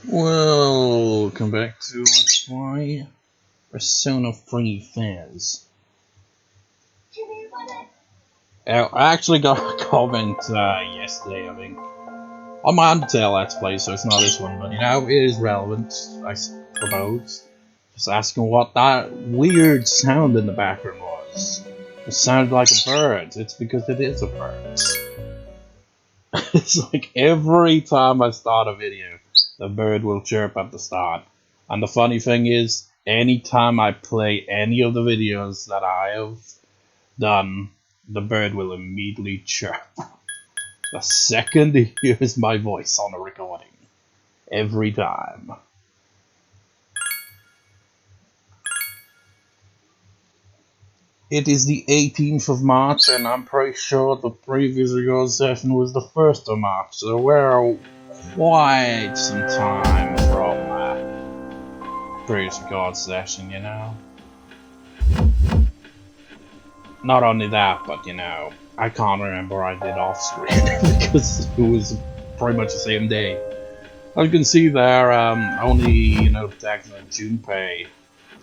Welcome back to Let's Play Persona 3 FES. I actually got a comment yesterday, I think, on my Undertale Let's Play, so it's not this one, but you know, it is relevant, I suppose. Just asking what that weird sound in the background was. It sounded like a bird. It's because it is a bird. It's like every time I start a video, the bird will chirp at the start. And the funny thing is, anytime I play any of the videos that I have done, the bird will immediately chirp. The second he hears my voice on a recording. Every time. It is the 18th of March, and I'm pretty sure the previous record session was the 1st of March, so we're quite some time from previous record session, you know. Not only that, but you know, I can't remember what I did off screen because it was pretty much the same day. As you can see there, only, you know, Yukari and Junpei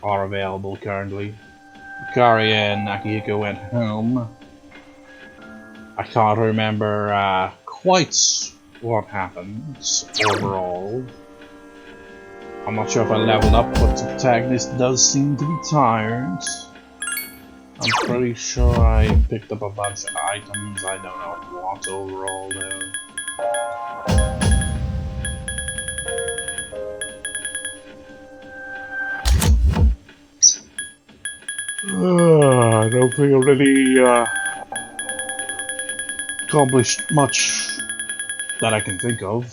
are available currently. Yukari and Akihiko went home. I can't remember quite what happened overall. I'm not sure if I leveled up, but the protagonist does seem to be tired. I'm pretty sure I picked up a bunch of items, I don't know what overall though. I don't think I really accomplished much that I can think of.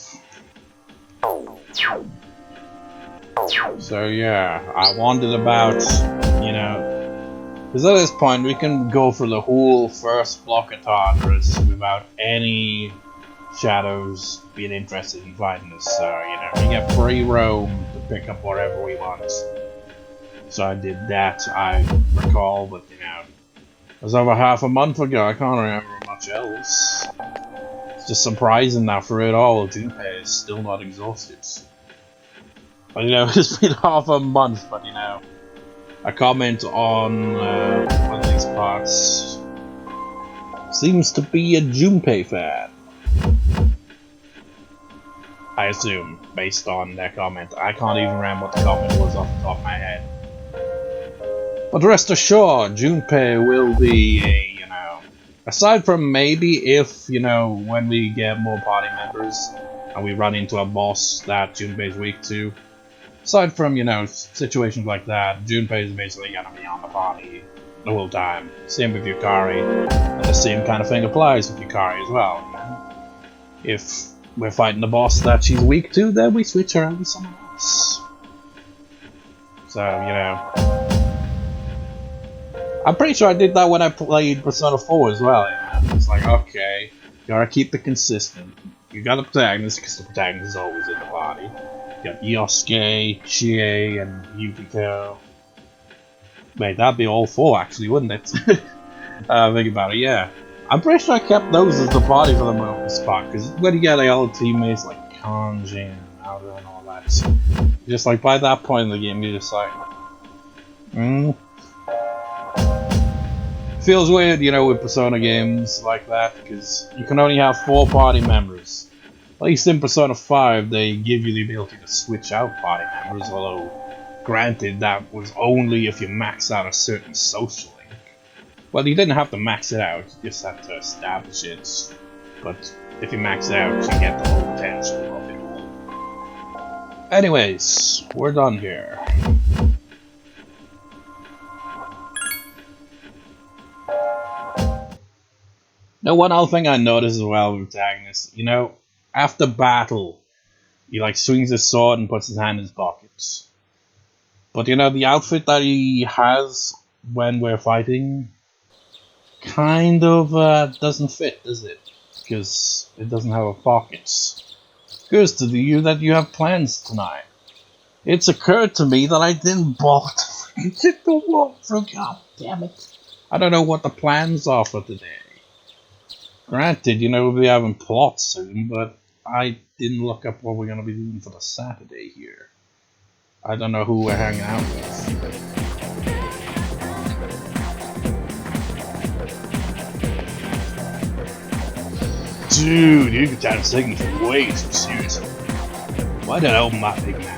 So yeah, I wondered about, you know, because at this point we can go for the whole first block of tartarus without any shadows being interested in fighting us. So, you know, we get free roam to pick up whatever we want. So I did that, I recall, but you know, it was over half a month ago, I can't remember much else. It's just surprising that for it all, Junpei is still not exhausted. But you know, it's been half a month, but you know, a comment on one of these parts seems to be a Junpei fan. I assume, based on their comment. I can't even remember what the comment was off the top of my head. But rest assured, Junpei will be a, you know, aside from maybe if, you know, when we get more party members and we run into a boss that Junpei's weak to, aside from, you know, situations like that, Junpei is basically gonna be on the party the whole time. Same with Yukari, and the same kind of thing applies with Yukari as well, you know? If we're fighting the boss that she's weak to, then we switch her out with someone else. So, you know, I'm pretty sure I did that when I played Persona 4 as well, you know? It's like, okay, you gotta keep it consistent. You got the protagonist, because the protagonist is always in the party. You got Yosuke, Chie, and Yukiko. Wait, that'd be all four actually, wouldn't it? Think about it, yeah. I'm pretty sure I kept those as the party for the most part, because when you get like all the teammates like Kanji and Naruto and all that, just like by that point in the game, you're just like, Feels weird, you know, with Persona games like that, because you can only have 4 party members. At least in Persona 5, they give you the ability to switch out party members, although, granted, that was only if you max out a certain social link. Well, you didn't have to max it out, you just had to establish it. But if you max it out, you get the whole potential of it all. Anyways, we're done here. Now, one other thing I noticed as well with Protagonist, you know, after battle, he like swings his sword and puts his hand in his pockets. But you know, the outfit that he has when we're fighting kind of doesn't fit, does it? Because it doesn't have pockets. Goes to you that you have plans tonight. It's occurred to me that I didn't bother to get the walkthrough. God damn it! I don't know what the plans are for today. Granted, you know, we'll be having plots soon, but I didn't look up what we're gonna be doing for the Saturday here. I don't know who we're hanging out with. Dude, you can try to take me way too seriously. Why did I open my big mouth?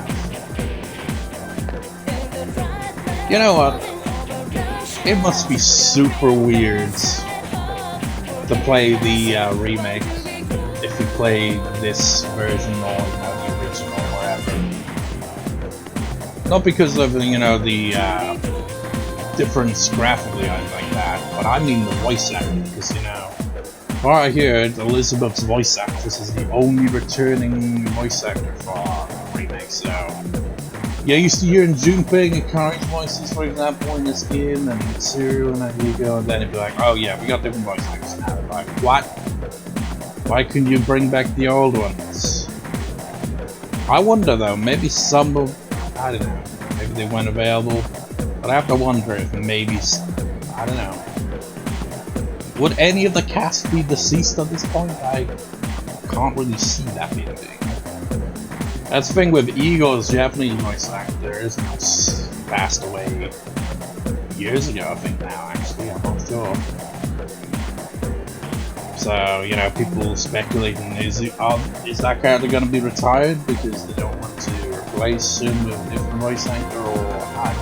You know what? It must be super weird to play the remake if you play this version or the original or whatever. Not because of the difference graphically or anything like that, but I mean the voice acting, because what I heard, Elizabeth's voice actress is the only returning voice actor for the remake, so yeah, I used to hear Junpei and Yukari's voices, for example, in this game, and Chihiro and Chihiro, and then it'd be like, oh yeah, we got different voice actors now. Like, what? Why couldn't you bring back the old ones? I wonder though, maybe some of, I don't know, maybe they weren't available, but I have to wonder if maybe, I don't know. Would any of the cast be deceased at this point? I can't really see that being a thing. That's the thing with Eagle's Japanese voice actors, passed away years ago, I think now, actually, I'm not sure. So, people speculating, is that character going to be retired because they don't want to replace him with a different voice actor, or I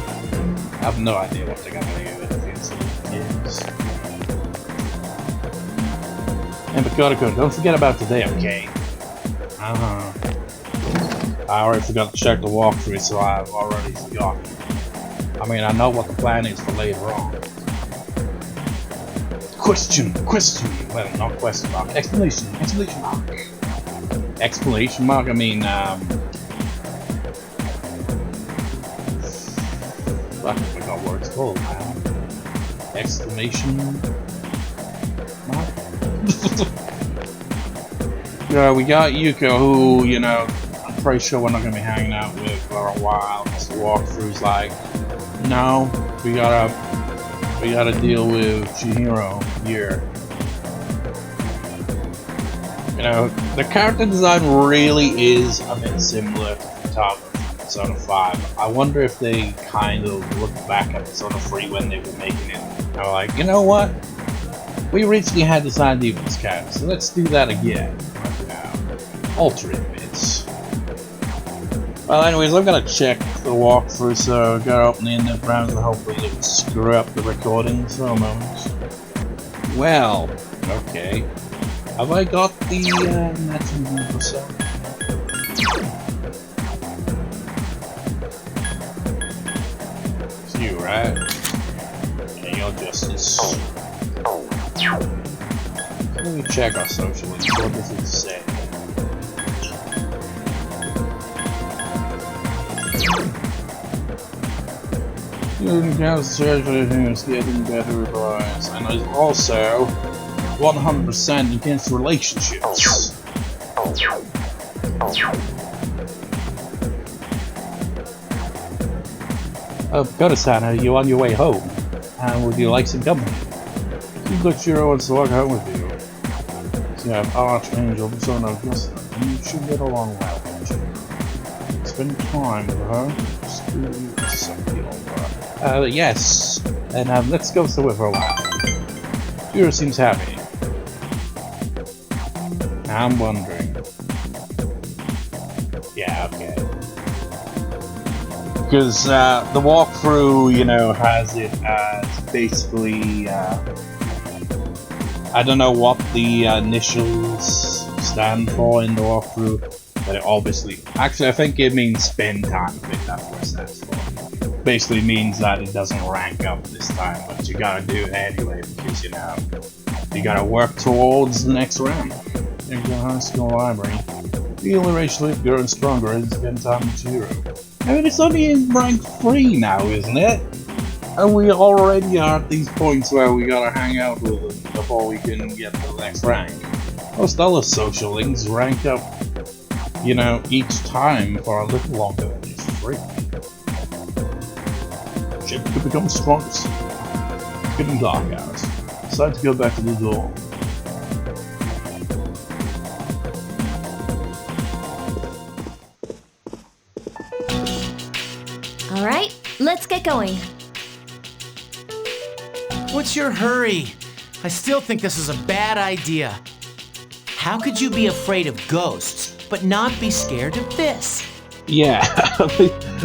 have no idea what they're going to do with the games. And Bakotoko, don't forget about today, okay? I already forgot to check the walkthrough, so I've already forgotten. I mean, I know what the plan is for later on. Question, well, not question mark, exclamation mark. Exclamation mark, I mean, I forgot what it's called now. Exclamation mark? Yeah, we got Yuko, who, I'm pretty sure we're not going to be hanging out with for a while. The walkthrough's like, no, we gotta deal with Chihiro here. The character design really is a bit similar to the top of Persona 5. I wonder if they kind of look back at Persona 3 when they were making it. They were like, you know what? We originally had this idea with this character, so let's do that again. Alter it bits. Well, anyways, I'm gonna check the walkthrough, so I gotta open the internet browser, hopefully it doesn't screw up the recording for a moment. Well, okay. Have I got the matching or so? It's you, right? Yeah, you're Justice. Let me check our social links. What does it say? Student council is getting better advice, and is also 100% against relationships. Koto-san, are you on your way home? And would you like some company? Seems like Chihiro wants to walk home with you. So you have Archangel, son of Justin, and you should get along well with Chihiro. Spend time with her. Yes, and let's go stay with her a while. Chihiro seems happy. I'm wondering. Yeah, okay. Because the walkthrough, has it as basically, I don't know what the initials stand for in the walkthrough, but it obviously, actually I think it means spend time. I think that's what it stands for. Basically means that it doesn't rank up this time, but you gotta do it anyway because you gotta work towards the next round. In the high school library, feel racially growing stronger as you spend time with Chihiro. I mean, it's only in rank 3 now, isn't it? And we already are at these points where we gotta hang out with them before we can get to the next rank. Most other social links rank up, each time for a little longer than just 3. Ship could become strongest. It's getting dark out. Decide to go back to the door. let's get going. What's your hurry? I still think this is a bad idea. How could you be afraid of ghosts, but not be scared of this? Yeah,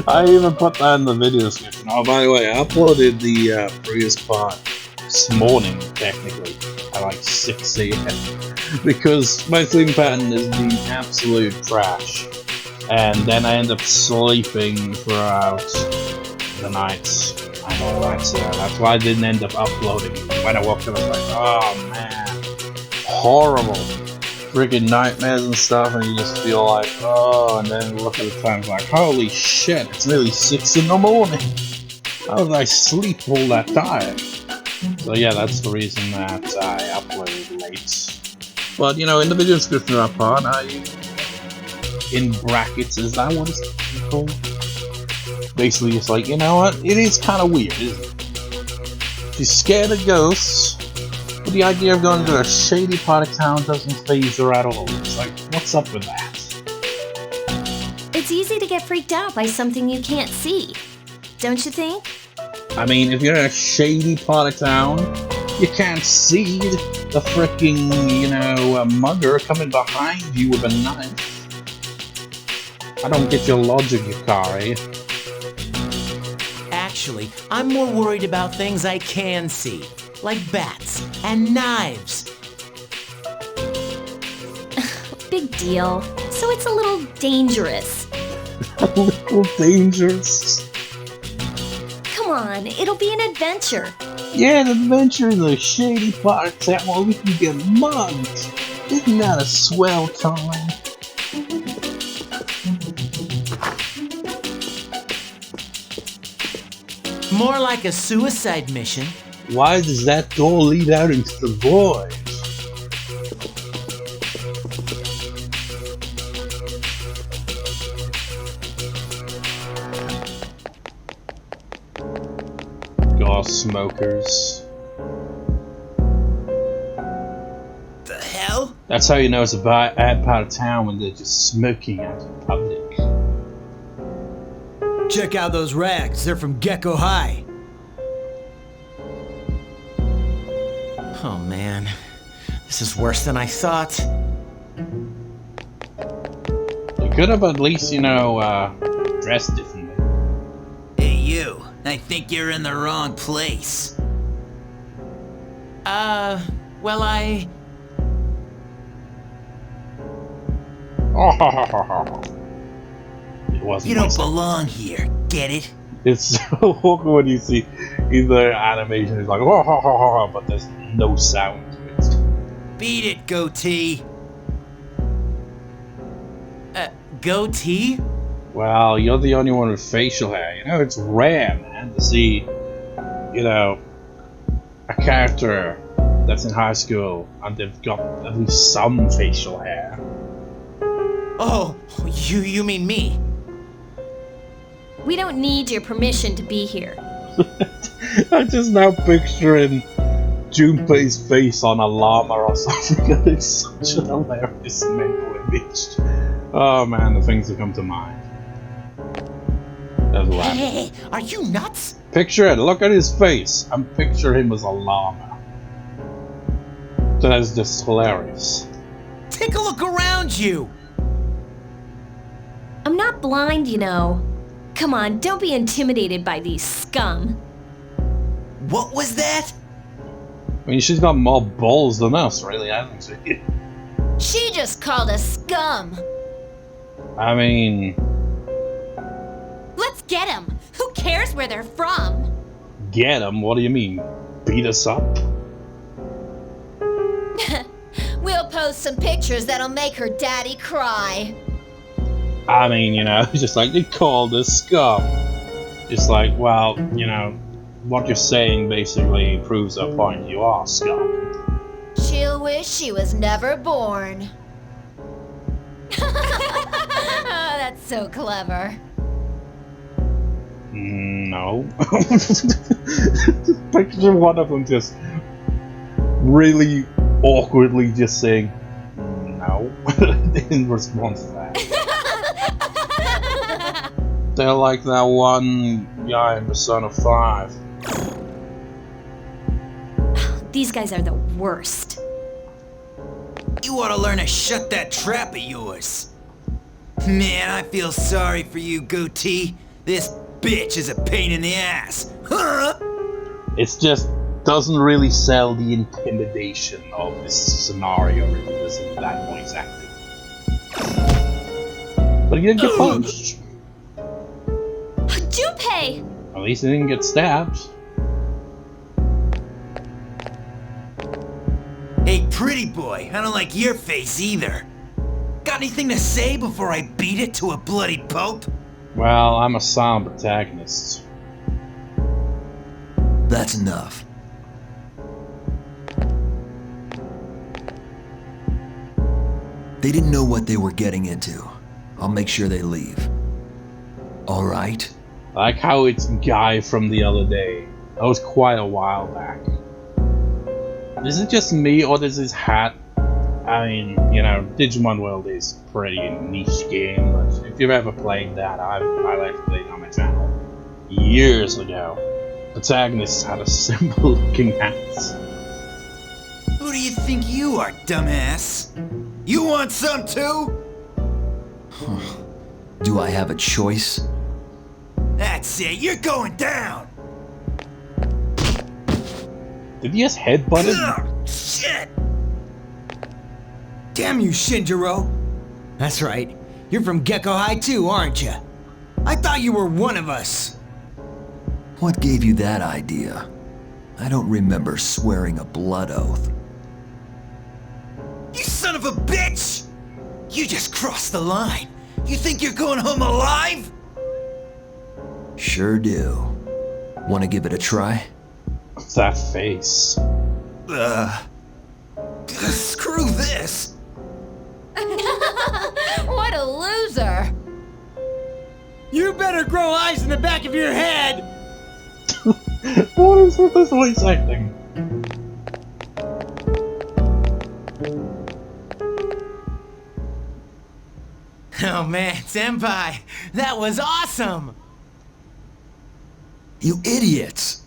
I even put that in the video description. Oh, by the way, I uploaded the previous part this morning, technically, at like 6 a.m. because my sleeping pattern has been absolute trash. And then I end up sleeping throughout the nights. And all that, so that's why I didn't end up uploading. When I woke up, I was like, oh man, horrible. Freaking nightmares and stuff, and you just feel like, oh, and then look at the time, like, holy shit, it's nearly 6 in the morning. How did I sleep all that time? So yeah, that's the reason that I uploaded late. But you know, in the video description of that part, in brackets, is that what it's called? Basically, it's like, you know what, it is kind of weird, isn't it? She's scared of ghosts, but the idea of going to a shady part of town doesn't faze her at all. It's like, what's up with that? It's easy to get freaked out by something you can't see, don't you think? I mean, if you're in a shady part of town, you can't see the fricking, you know, mugger coming behind you with a knife. I don't get your logic, Yukari. Actually, I'm more worried about things I can see, like bats and knives. Big deal. So it's a little dangerous. A little dangerous? Come on, it'll be an adventure. Yeah, an adventure in the shady part of town where we can get mugged. Isn't that a swell time? More like a suicide mission. Why does that door lead out into the void? Gauze smokers. The hell? That's how you know it's a bad part of town, when they're just smoking out in public. Check out those rags, they're from Gecko High. Oh man, this is worse than I thought. You could have at least, you know, dressed differently. Hey you, I think you're in the wrong place. Well I... It wasn't. You don't belong here, get it? It's so awkward when you see either animation is like, but there's no sound to it. Beat it, goatee. Goatee? Well, you're the only one with facial hair. You know, it's rare, man, to see, you know, a character that's in high school and they've got at least some facial hair. Oh, you mean me? We don't need your permission to be here. I'm just now picturing Junpei's face on a llama or something. It's such a hilarious mental image. Oh man, the things that come to mind. That's what Hey, are you nuts? Picture it, look at his face. I'm picturing him as a llama. That's just hilarious. Take a look around you. I'm not blind, you know. Come on, don't be intimidated by these scum. What was that? I mean, she's got more balls than us, really, hasn't she? She just called us scum. I mean... Let's get them. Who cares where they're from? Get them? What do you mean? Beat us up? We'll post some pictures that'll make her daddy cry. I mean, you know, just like, they called us scum. It's like, well, you know, what you're saying basically proves a point. You are scum. She'll wish she was never born. Oh, that's so clever. No. Picture one of them just really awkwardly just saying no in response to that. They're like that one guy in Persona 5. These guys are the worst. You ought to learn to shut that trap of yours. Man, I feel sorry for you, Goatee. This bitch is a pain in the ass. Huh? It's just doesn't really sell the intimidation of this scenario with that voice acting. But he didn't get punched. Junpei! At least he didn't get stabbed. Hey, pretty boy, I don't like your face either. Got anything to say before I beat it to a bloody pulp? Well, I'm a silent protagonist. That's enough. They didn't know what they were getting into. I'll make sure they leave. All right? I like how it's Guy from the other day. That was quite a while back. Is it just me, or does his hat... I mean, you know, Digimon World is a pretty niche game, but if you've ever played that, I like playing on my channel years ago. Protagonists had a simple looking hat. Who do you think you are, dumbass? You want some too? Do I have a choice? That's it, you're going down! Did he just headbutt him? Ugh, shit! Damn you, Shinjiro! That's right. You're from Gecko High too, aren't you? I thought you were one of us. What gave you that idea? I don't remember swearing a blood oath. You son of a bitch! You just crossed the line. You think you're going home alive? Sure do. Want to give it a try? That face. Screw this! What a loser! You better grow eyes in the back of your head! What is with this voice acting? Oh man, Senpai, that was awesome! You idiots!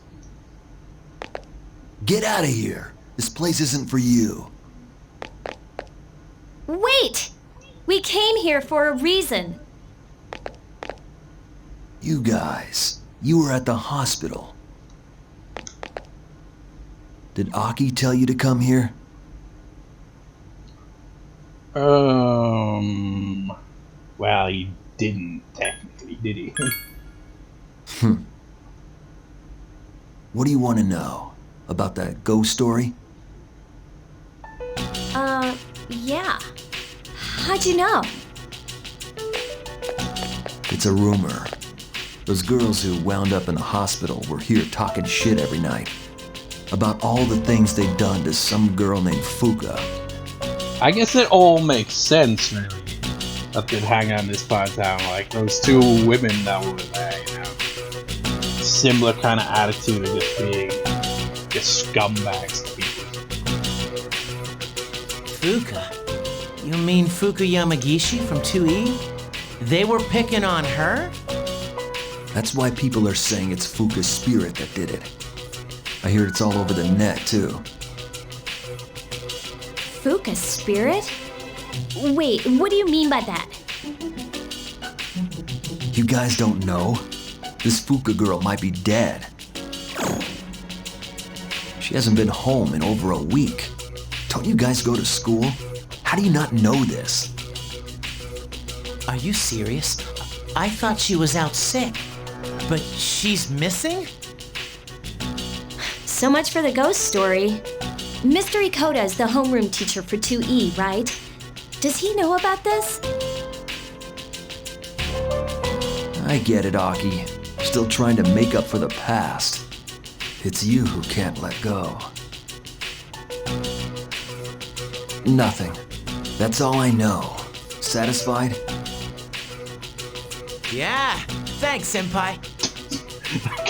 Get out of here. This place isn't for you. Wait! We came here for a reason. You guys, you were at the hospital. Did Aki tell you to come here? Well, he didn't technically, did he? What do you want to know? About that ghost story? Yeah. How'd you know? It's a rumor. Those girls who wound up in the hospital were here talking shit every night. About all the things they'd done to some girl named Fuuka. I guess it all makes sense, really. That they'd hang out in this part of town, like those two women that were there, you know. Similar kind of attitude of just being just scumbags to people. Fuuka? You mean Fuuka Yamagishi from 2E? They were picking on her? That's why people are saying it's Fuuka's spirit that did it. I hear it's all over the net, too. Fuuka's spirit? Wait, what do you mean by that? You guys don't know? This Fuuka girl might be dead. She hasn't been home in over a week. Don't you guys go to school? How do you not know this? Are you serious? I thought she was out sick. But she's missing? So much for the ghost story. Mr. Ikoda is the homeroom teacher for 2E, right? Does he know about this? I get it, Aki. Still trying to make up for the past. It's you who can't let go. Nothing. That's all I know. Satisfied? Yeah, thanks, Senpai.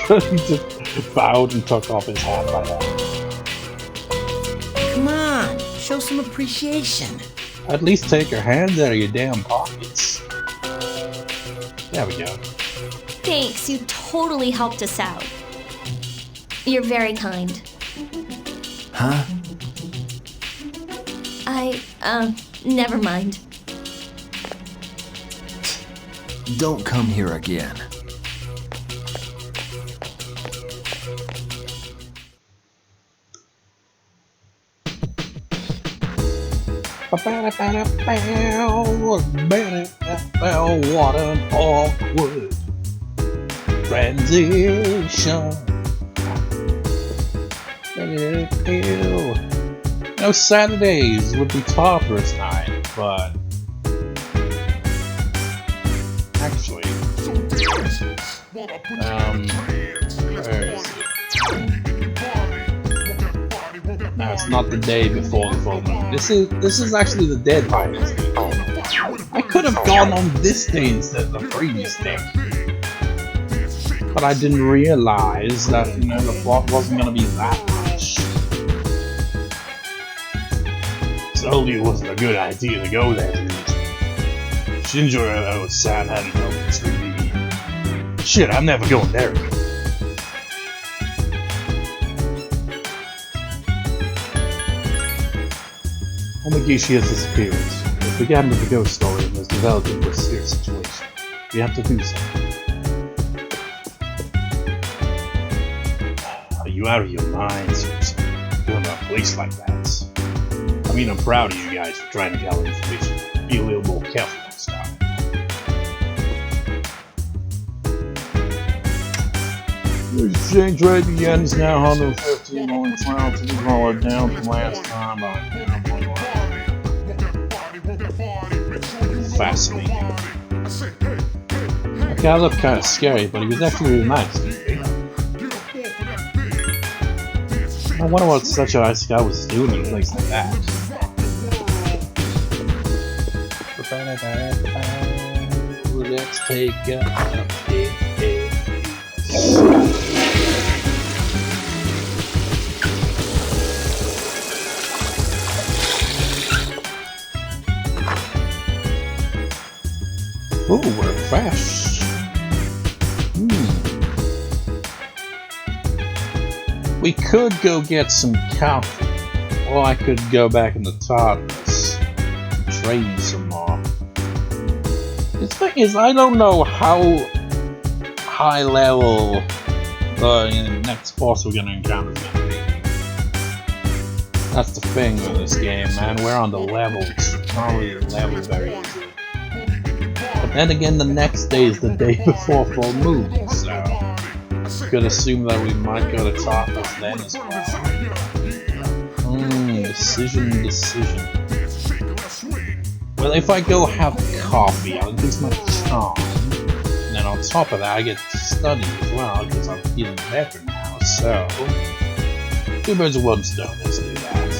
He just bowed and took off his hat by that. Come on, show some appreciation. At least take your hands out of your damn pockets. There we go. Thanks, you totally helped us out. You're very kind. Huh? Never mind. Don't come here again. What an awkward transition. No, Saturdays would be Tartarus night, but actually, where is it? No, it's not the day before the full moon. This is actually the deadline. I could have gone on this day instead of the previous day, but I didn't realize that the plot wasn't gonna be that much. Told you it wasn't a good idea to go there, dude. Shinjo was sad had no between. Shit, I'm never going there again. Omigishi has disappeared. It began with a ghost story and has developed into a serious situation. We have to do something. Are you out of your minds? Doing a place like that? I mean, I'm proud of you guys for trying to gather information. Be a little more careful next time. The exchange rate at the yen is now 115.12 to the dollar, down from last time by fascinating. That guy looked kind of scary, but he was actually really nice. I wonder what such a nice guy was doing in a place like that. Let's take a ooh, we're fresh. We could go get some coffee, or I could go back in the tartarus, train some more. The thing is, I don't know how high level the next boss we're gonna encounter is gonna be. That's the thing with this game, man. We're on the levels. Probably the level very easy. But then again, the next day is the day before full moon, so could assume that we might go to Tartarus then as well. Decision. Well, if I go have coffee, I'll lose my charm. And then on top of that, I get to study as well, because I'm feeling better now, so... 2 birds with 1 stone, let's do that.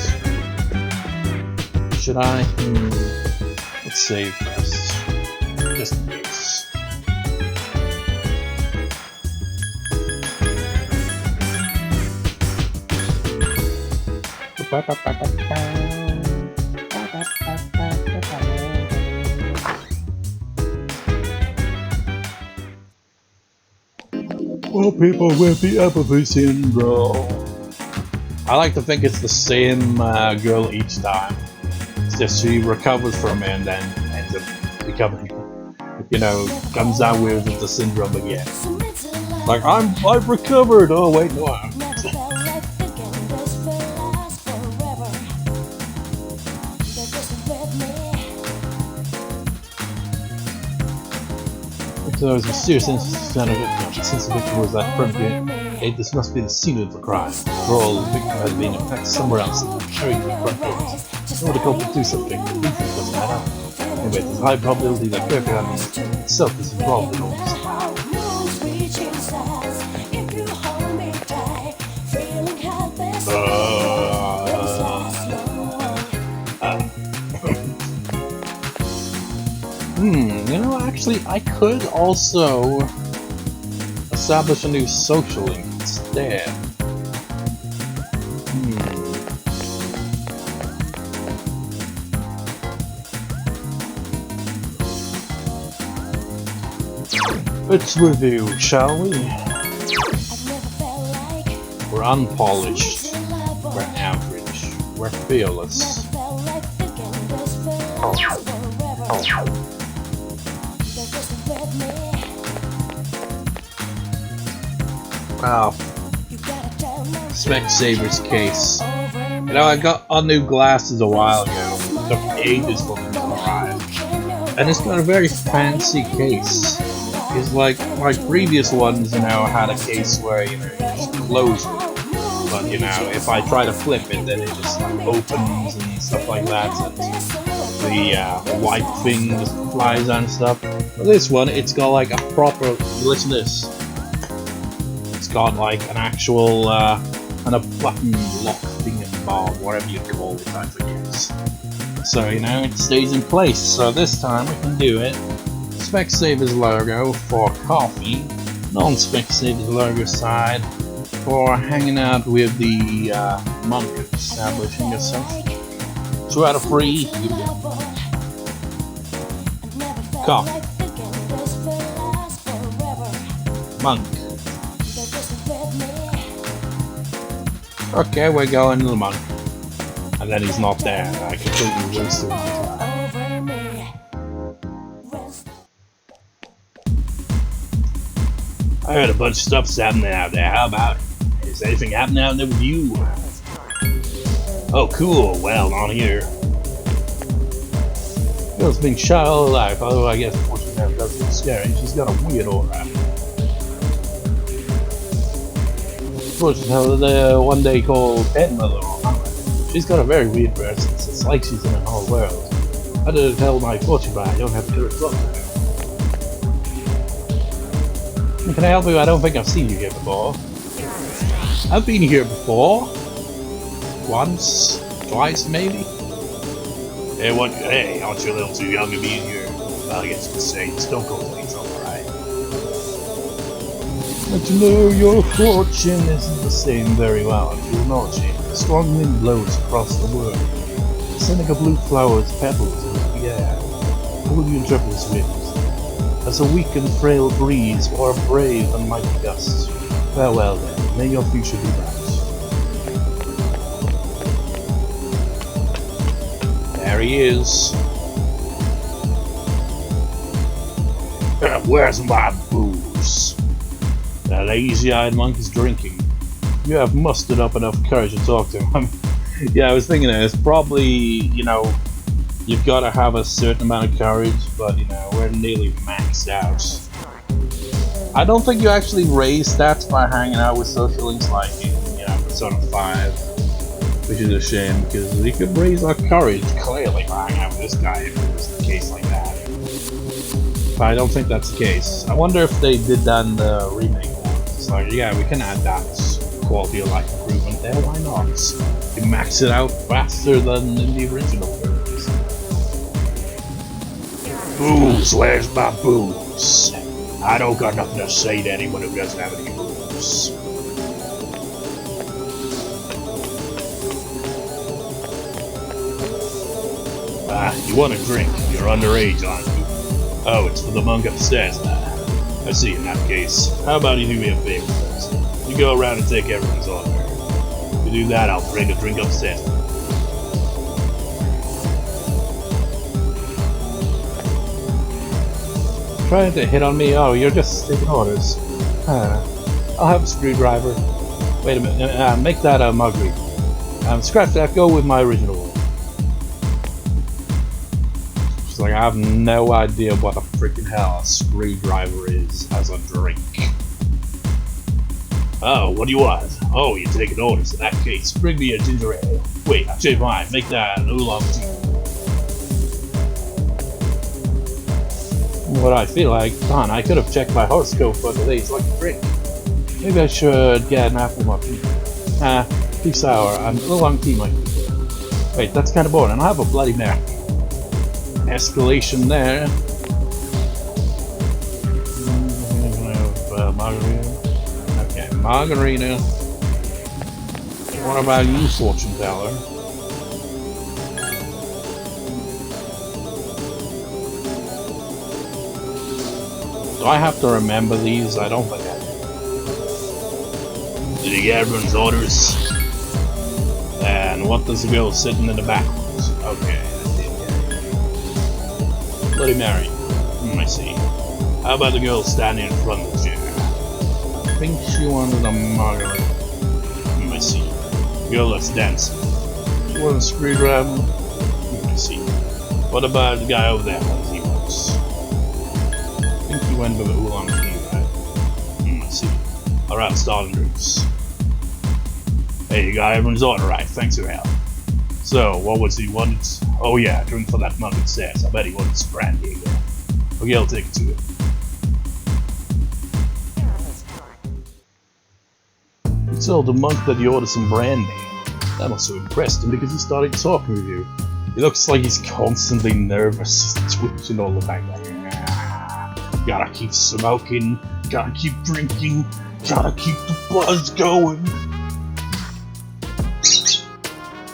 Should I? Let's save first. Just in case. Well, people with the apathy syndrome. I like to think it's the same girl each time. It's just she recovers from it and then ends up becoming, comes down with the syndrome again. Like, I've recovered! Oh wait, no, I haven't. So there was a serious sense of victim was that front. Hey, this must be the scene of the crime. For all, the victim has been attacked somewhere else and carried the front doors. In order to help do something, the defense doesn't matter. Anyway, there's a high probability that Fairground itself is involved in all this. Actually, I could also establish a new social link instead. Let's review, shall we? We're unpolished. We're average. We're fearless. Wow. Specsaver's case. You know, I got on new glasses a while ago. It took ages for them to arrive. And it's got a very fancy case. It's like my previous ones, you know, had a case where, you know, you just close it. But, you know, if I try to flip it, then it just opens and stuff like that. And the white thing just flies and stuff. But this one, it's got like a proper, listen to this. It's got like an actual, and a button lock thing and bar, whatever you call it, I forget. So, you know, it stays in place. So this time we can do it. Specsaver's logo for coffee, non-Specsaver's logo side for hanging out with the monk, establishing yourself. 2 out of 3. Coffee. Monk. Okay, we're going to the monk. And then he's not there. I completely wasted my time. I heard a bunch of stuff's happening out there. How about it? Is anything happening out there with you? Oh, cool. Well, not here. Girl's being shot all alive, although I guess unfortunately that doesn't look scary. She's got a weird aura. Unfortunately, the one they call Pet Mother. She's got a very weird presence. It's like she's in another world. I did tell my fortune, but I don't have to do it. Can I help you? I don't think I've seen you here before. I've been here before. Once, twice, maybe. Hey, what? Hey, aren't you a little too young to be in here? Well, I guess you could say it's don't go to any trouble, right? But you know, your fortune isn't the same very well. You'll know, Jane. A strong wind blows across the world, sending a blue flower's petals into the air. Who will you interpret this wind? As a weak and frail breeze, or a brave and mighty gust? Farewell then, may your future be bright. There he is. Where's my booze? That lazy-eyed monk is drinking. You have mustered up enough courage to talk to him. Yeah, I was thinking it's probably, you know, you've got to have a certain amount of courage, but, you know, we're nearly maxed out. I don't think you actually raise stats by hanging out with social links like in, you know, Persona 5. Which is a shame, because we could raise our courage, clearly, by hanging out with this guy if it was the case like that. But I don't think that's the case. I wonder if they did that in the remake. So yeah, we can add that quality of life improvement there, why not? You max it out faster than in the original versions. Booze, where's my booze? I don't got nothing to say to anyone who doesn't have any booze. You want a drink? You're underage, aren't you? Oh, it's for the monk upstairs now. I see, in that case. How about you do me a favor first? You go around and take everyone's order. If you do that, I'll bring a drink upstairs. Trying to hit on me? Oh, you're just taking orders. I'll have a screwdriver. Wait a minute, make that a margarita. Scratch that, go with my original one. She's like, I have no idea what the freaking hell a screwdriver is as a drink. Oh, what do you want? Oh, you're taking orders. In that case, bring me a ginger ale. Wait, I changed mine. Make that an oolong tea. What I feel like, darn, I could have checked my horoscope for today's lucky drink. Maybe I should get an apple muffin. Too sour. A oolong tea might be good. Wait, that's kind of boring. I'll have a Bloody Mary. Escalation there. Margarita. Okay, margarita. What about you, fortune teller? I have to remember these? I don't think I do. Did you get everyone's orders? And what does the girl sitting in the back want? Okay, I did get it. Bloody Mary. I see. How about the girl standing in front of the chair? I think she wanted a margarita. I see. The girl that's dancing. She wanted a screwdriver. I see. What about the guy over there? What does he want? I think he went with the oolong tea, right? I see. Alright, starting groups. Hey, you got everyone's order right. Thanks for your help. So, what was he wanted? Oh yeah, drink for that monk upstairs. I bet he wanted some brandy again. Okay, I'll take it to him. You told the monk that you ordered some brandy. That must have impressed him because he started talking with you. He looks like he's constantly nervous, he's twitching all the time. Like, gotta keep smoking, gotta keep drinking, gotta keep the buzz going.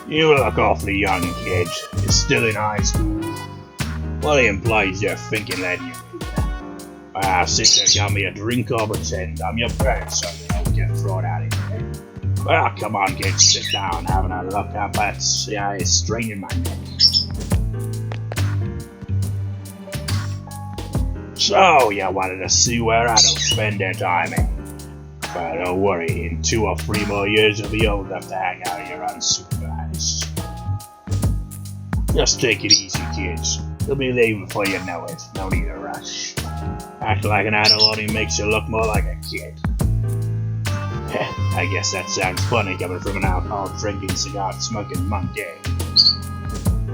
You look awfully young, kid. You're still in high school. Well, it implies you're thinking that you sit there, got me a drink or pretend I'm your parent so you don't get thrown out of here. Well, come on, kid, sit down, having a look up at it's straining my neck. So, you wanted to see where I don't spend their time in? Well, don't worry, in 2 or 3 more years you'll be old enough to hang out here unsupervised. Just take it easy, kids. You'll be leaving before you know it. No need to rush. Act like an adult only makes you look more like a kid. I guess that sounds funny coming from an alcohol drinking, cigar smoking monk, eh?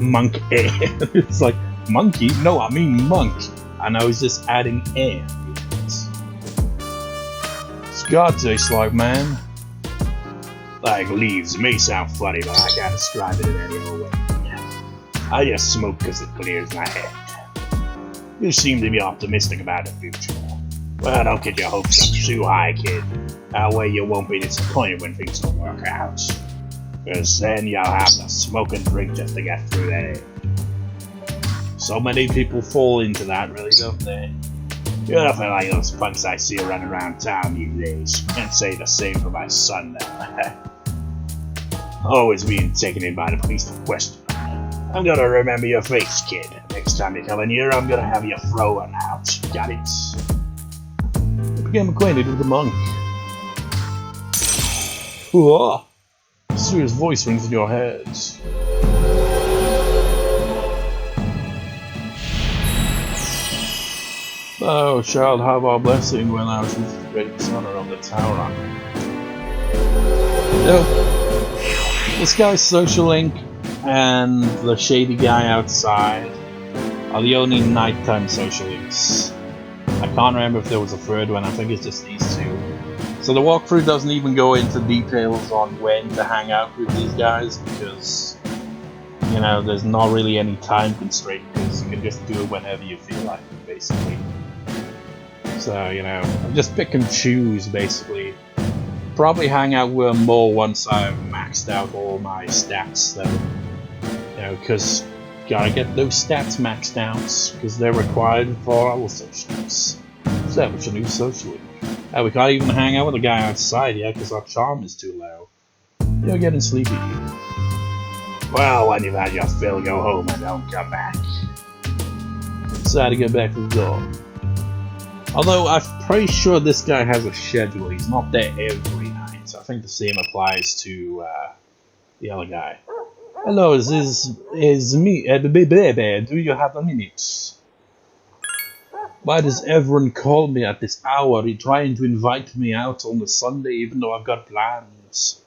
Monk, eh? It's like, monkey? No, I mean monk. I know he's just adding eh. Cigar tastes like, man. Like leaves may sound funny, but I can't describe it in any other way. I just smoke because it clears my head. You seem to be optimistic about the future. Well, don't get your hopes up too high, kid. That way you won't be disappointed when things don't work out. Because then you'll have to smoke and drink just to get through the day. So many people fall into that, really, don't they? You're nothing like those punks I see running around town these days. Can't say the same for my son, though. Always being taken in by the police for questioning. I'm gonna remember your face, kid. Next time you come in here, I'm gonna have you thrown out. Got it? You became acquainted with the monk. Whoa! A serious voice rings in your head. Oh, child, have our blessing when I was with the great honor of the tower. Nope. This guy's social link and the shady guy outside are the only nighttime social links. I can't remember if there was a third one, I think it's just these two. So the walkthrough doesn't even go into details on when to hang out with these guys because, you know, there's not really any time constraint because you can just do it whenever you feel like it, basically. So, you know, just pick and choose, basically. Probably hang out with them more once I've maxed out all my stats, though. You know, because gotta get those stats maxed out, because they're required for our social links. So, what's your new social link? Oh, we can't even hang out with the guy outside yet, because our charm is too low. You're getting sleepy. Well, when you've had your fill, go home and don't come back. Decide to go back to the door. Although, I'm pretty sure this guy has a schedule. He's not there every night. So I think the same applies to the other guy. Hello, is me, baby, do you have a minute? Why does everyone call me at this hour, trying to invite me out on a Sunday even though I've got plans?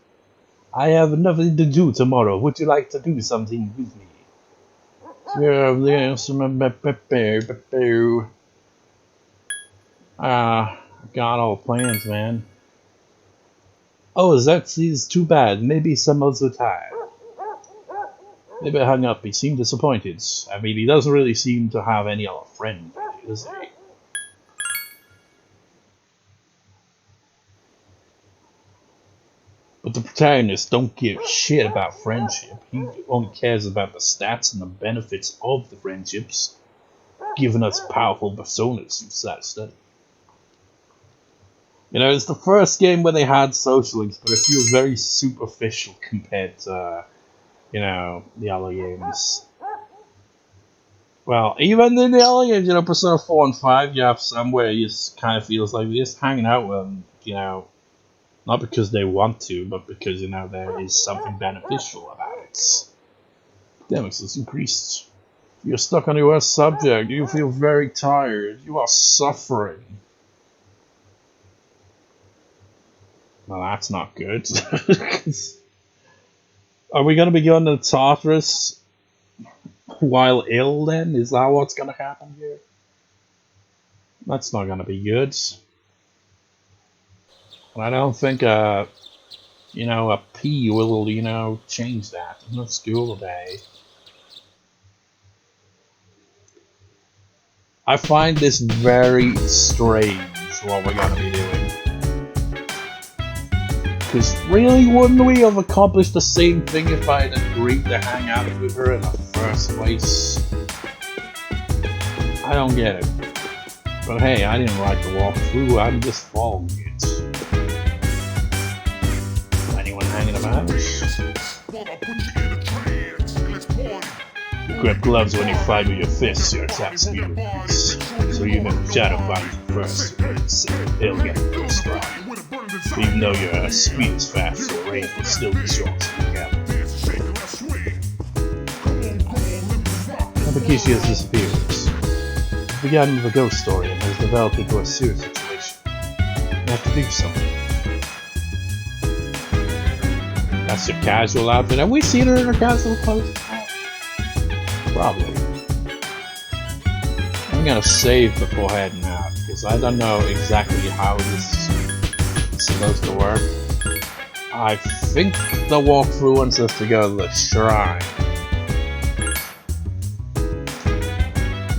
I have nothing to do tomorrow. Would you like to do something with me? Got all plans, man. Oh, is too bad. Maybe some other time. Maybe I hung up. He seemed disappointed. I mean, he doesn't really seem to have any other friend, does he? But the protagonist don't give a shit about friendship. He only cares about the stats and the benefits of the friendships, giving us powerful personas through that study. You know, it's the first game where they had social links, but it feels very superficial compared to, you know, the other games. Well, even in the other games, you know, Persona 4 and 5, you have somewhere it just kind of feels like you're just hanging out with them, you know, not because they want to, but because, you know, there is something beneficial about it. Damage is increased. You're stuck on your subject, you feel very tired, you are suffering. Well, that's not good. Are we going to be going to Tartarus while ill then? Is that what's going to happen here? That's not going to be good. And I don't think, you know, a P will, you know, change that. It's not school today. I find this very strange, what we're going to be doing. Because really, wouldn't we have accomplished the same thing if I had agreed to hang out with her in the first place? I don't get it. But hey, I didn't write the walkthrough, I'm just following it. Anyone hanging about? Grab gloves when you fight with your fists, your attack speed increase. So you can shadow fight first, they'll get real strong. Even though your speed is fast, your range will still be short together. Nabakishi's disappearance began with a ghost story and has developed into a serious situation. You have to do something. That's your casual outfit. Have we seen her in her casual clothes? Probably. I'm gonna save before heading out because I don't know exactly how this is supposed to work. I think the walkthrough wants us to go to the shrine.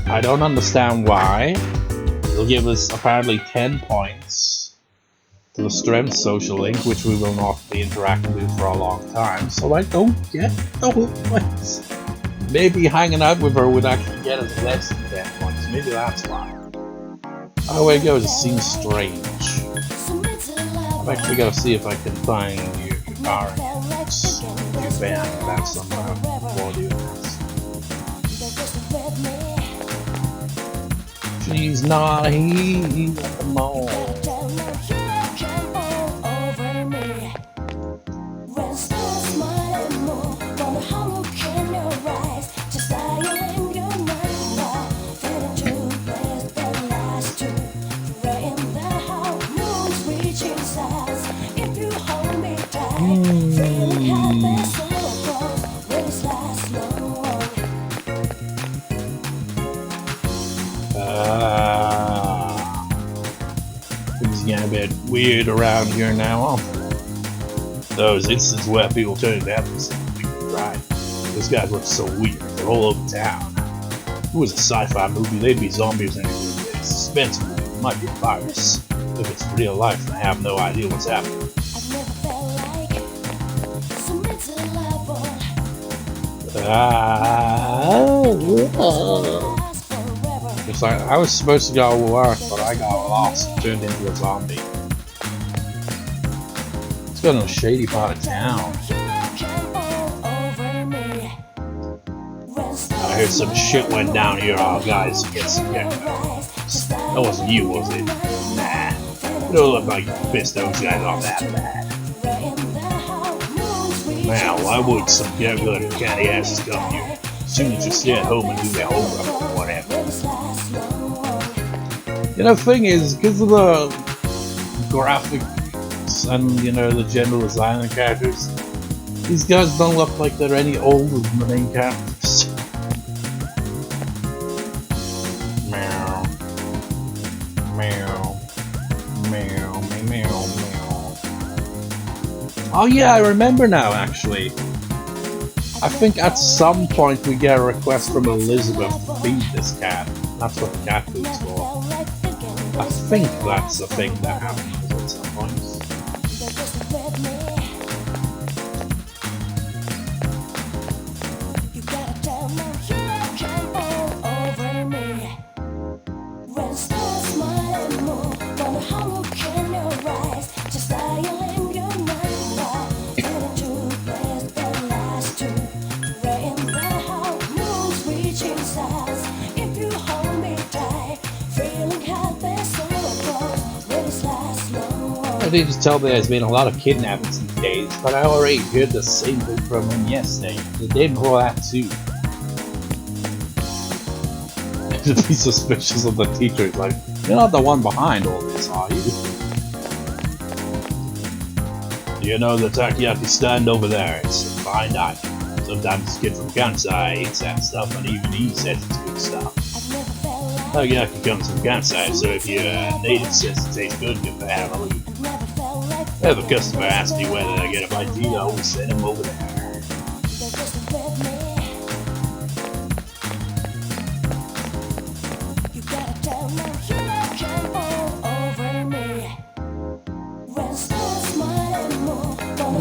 I don't understand why. It'll give us apparently 10 points to the strength social link, which we will not be interacting with for a long time, so I don't get the whole points. Maybe hanging out with her would actually get us less than 10 points, maybe that's why. Oh, way it goes, it seems strange. I'm actually gonna see if I can find Yukari and Junpei about somehow while doing this. She's not here at the moment. Things getting a bit weird around here now, aren't they? Those instances where people turn down for something right. Those guys look so weird, they're all over town. If it was a sci-fi movie, they'd be zombies anyway. It's a suspense movie, it might be a virus. If it's real life, I have no idea what's happening. It's like I was supposed to go to work, but I got lost and turned into a zombie. Let's go to a shady part of town. I heard some shit went down here, all guys get scared. That wasn't you, was it? Nah. You don't look like you pissed those guys off that bad. Now, why would some good and candy asses come here? As soon as you stay at home and do their homework or whatever. You know, the thing is, because of the graphics and, you know, the general design of the characters, these guys don't look like they're any older than the main characters. Meow. Meow. Meow. Meow. Meow. Oh yeah, I remember now, actually. I think at some point we get a request from Elizabeth to feed this cat. That's what the cat food's for. I think that's the thing that happens at some point. did just tell me there's been a lot of kidnappings these days, but I already heard the same thing from him yesterday. The day before that too. To be suspicious of the teacher is like, you're not the one behind all this, are you? You know the takoyaki stand over there? It's a fine item. Sometimes this kid from Kansai eats that stuff, and even he says it's good stuff. Takoyaki comes from Kansai, so if your native says it tastes good, you can have a look. If a customer asks me whether I get a bite to eat, I always send him over there.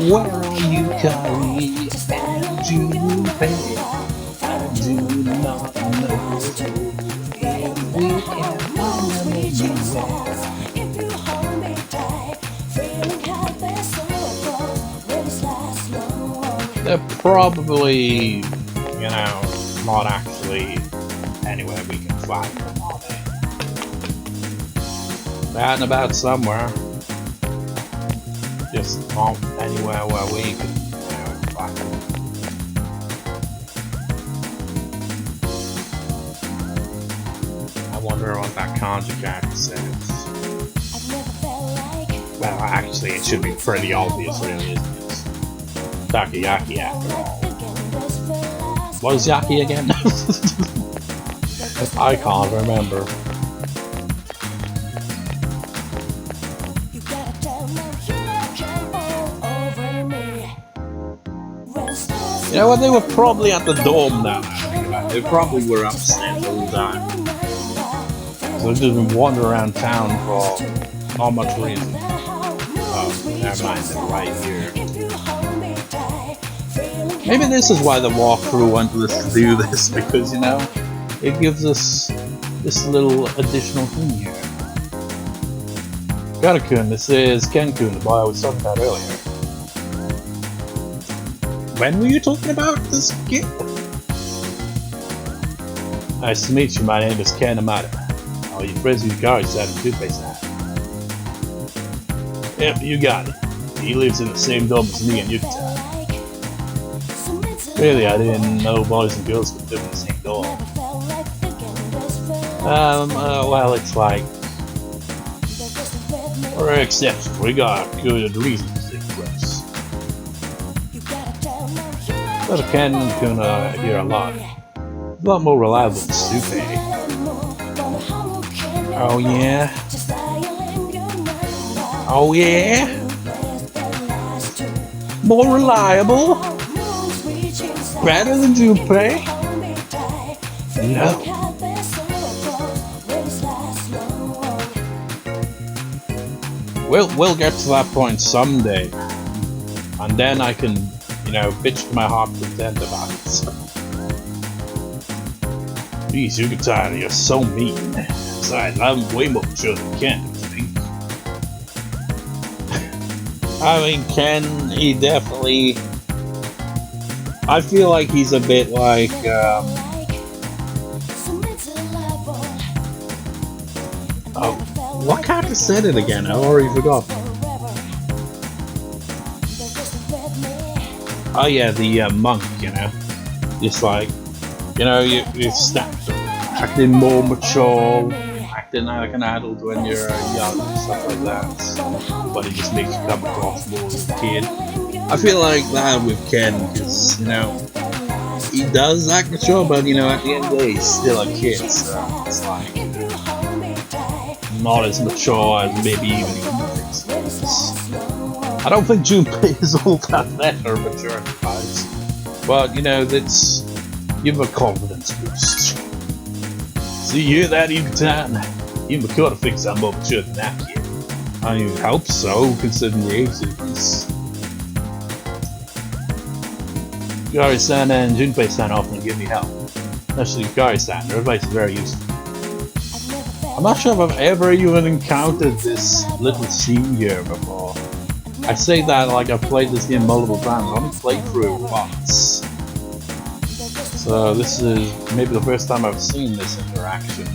Where are Yukari and Junpei? I do not know. We can find them anywhere. They're probably, you know, not actually anywhere we can find them, are they? They're out and about somewhere. Just not anywhere where we can, you know, find them. I wonder what that kanji character says. Well, actually, it should be pretty obvious, really, isn't it? Takoyaki, after all. What is yaki again? I can't remember. You know what, they were probably at the dorm now. They probably were upstairs all the time. So they just wander around town for not much reason. Oh, never mind, they're right here. Maybe this is why the walkthrough wanted us to do this, because, you know, it gives us this little additional thing here. Kara-kun, this is Ken-kun, the boy I was talking about earlier. When were you talking about this kid? Nice to meet you, my name is Ken Amada. Are you friends with Yukari-san and Junpei-san? Yep, you got it. He lives in the same dorm as me and Yuka-san. Really, I didn't know boys and girls could live in the same dorm. Well, it's like... There are exceptions. We got good reasons to take place. But Ken can hear a lot. A lot more reliable than Junpei. Oh yeah? Oh yeah? More reliable? Better than Junpei? No. We'll get to that point someday. And then I can, you know, bitch to my heart's content about it. Jeez, Yuka-san, you're so mean. Besides, I'm way more mature than Ken, I think. I mean, Ken, he definitely... I feel like he's a bit like, oh, what character said it again? I already forgot. Oh yeah, the monk, you know. Just like, you know, you start acting more mature, acting like an adult when you're young and stuff like that. But it just makes you come across more as a kid. I feel like that with Ken, because, you know, he does act mature, but, you know, at the end of the day, he's still a kid, so it's like, not as mature as maybe even he thinks he is. I don't think Junpei is all that better maturity-wise, but, you know, that's, give him a confidence boost. See, you hear that, Yuka-tan? Even Makoto thinks I'm more mature than that kid. I even hope so, considering the age difference. Yukari-san and Junpei-san often give me help. Especially Yukari-san, her advice is very useful. I'm not sure if I've ever even encountered this little scene here before. I say that like I've played this game multiple times, I've only played through it once. So this is maybe the first time I've seen this interaction.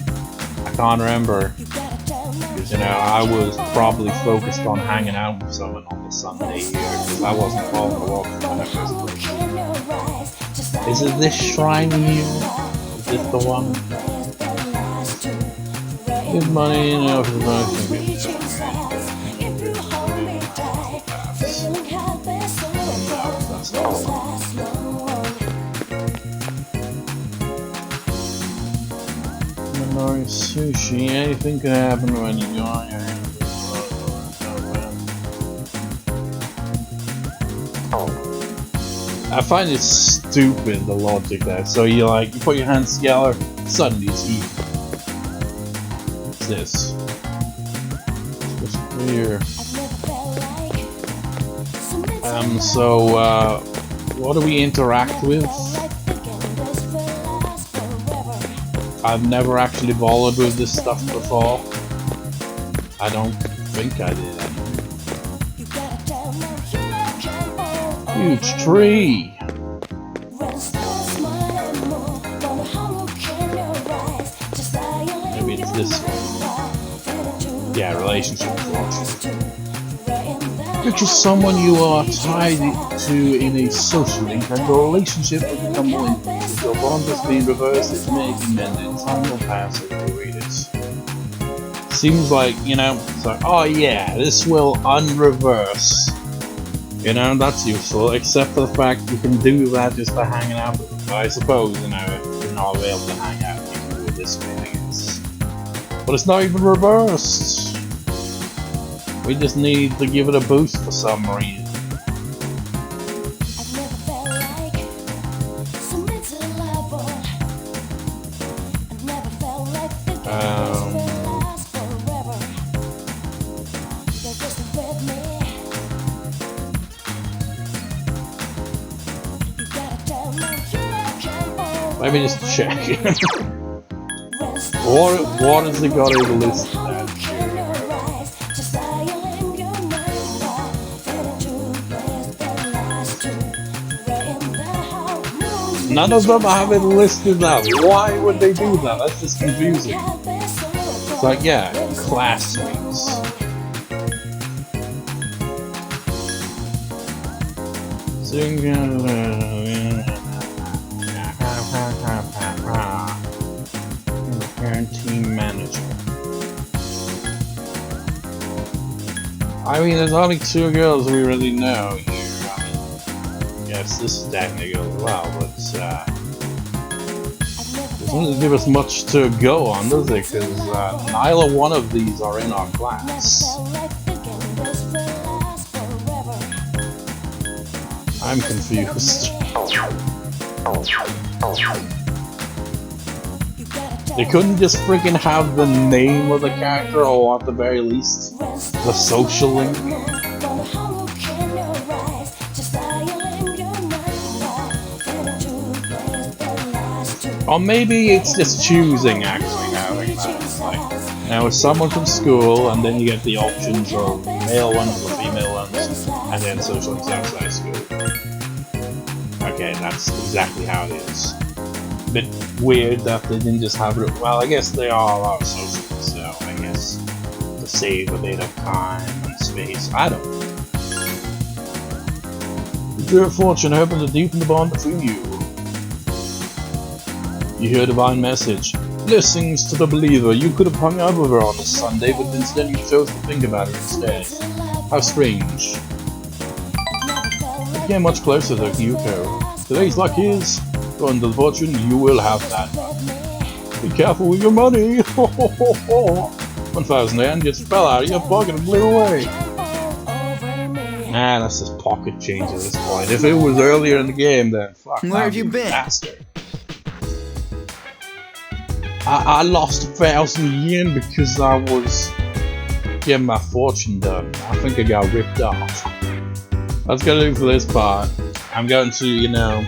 I can't remember. Because You know, I was probably focused on hanging out with someone on the Sunday here, because I wasn't following the walk when I first played. Is it this shrine here? Is this the one? Give money, you know, for the that's all. Sushi, anything can happen when you go on your hands. I find it stupid, the logic there. So you put your hands together, suddenly it's evil. What's this? It's clear. What do we interact with? I've never actually bothered with this stuff before. I don't think I did anyway. Huge tree! Maybe it's this one. Yeah, relationship fortune. Picture someone you are tied to in a social link and your relationship will become more intimate. If your bond has been reversed, it may be mended. Time will pass if you read it. Seems like, you know, it's like, oh yeah, this will unreverse. You know, that's useful, except for the fact you can do that just by hanging out with them. I suppose, you know, if you're not able to hang out, you can do it this way, I guess. But it's not even reversed. We just need to give it a boost for some reason. Let me just check. What has it got in the list? None of them have it listed out. Why would they do that? That's just confusing. It's like, yeah, classmates. Parent team manager. I mean, there's only 2 girls we really know here. Yes, this is technical as well, but doesn't give us much to go on, does it? Because neither one of these are in our class. I'm confused. They couldn't just freaking have the name of the character, or at the very least, the social link. Or maybe it's just choosing actually having that. Like, now it's someone from school, and then you get the options of male ones or female ones, and then social links outside school. Okay, that's exactly how it is. A bit weird that they didn't just have it. Well, I guess they are our socials, so I guess to save a bit of time and space. I don't know. With your fortune, hoping to deepen the bond between you. You hear a divine message. Blessings to the believer. You could have hung out with her on this Sunday, but instead you chose to think about her instead. How strange. You came much closer to Yuko. Today's luck is, going to the fortune, you will have that. Be careful with your money. 1,000 yen just fell out of your pocket and blew away. Nah, that's just pocket change at this point. If it was earlier in the game, then fuck. Where have you been? Bastard. I lost 1,000 yen because I was getting my fortune done. I think I got ripped off. That's gonna do for this part. I'm going to, you know,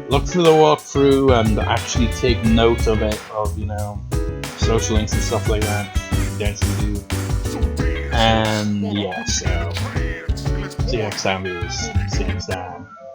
look through the walkthrough and actually take note of it, of, you know, social links and stuff like that. And yeah, so see you next time, viewers. See you next time.